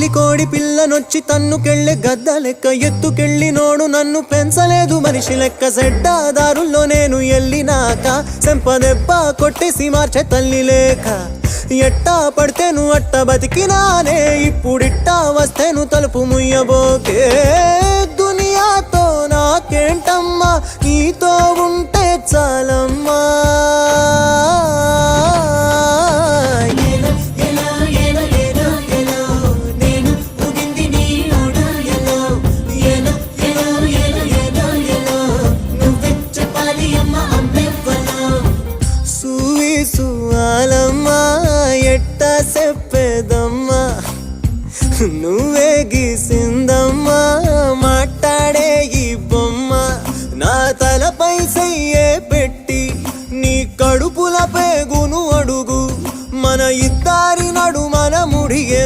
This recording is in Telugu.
తల్లి కోడి పిల్లనొచ్చి తన్నుకెళ్ళే గద్ద లెక్క ఎత్తుకెళ్ళినోడు నన్ను పెంచలేదు మనిషి లెక్క సెడ్డాదారుల్లో నేను ఎల్లినాక సెంపదెబ్బ కొట్టేసి మార్చే తల్లి లేక ఎట్టా పడితేను అట్ట బతికినానే ఇప్పుడిట్టా వస్తేను తలుపు ముయ్యబోకే దునియాతో నాకేంటమ్మా నీతో ఉంటే చాలమ్మా ఎట్టా చెప్పేదమ్మా నువ్వే గీసిందమ్మా మాట్లాడే ఈ బొమ్మ నా తలపై సయ్యే పెట్టి నీ కడుపుల పేగును అడుగు మన ఇద్దరి నడుమన ముడిగే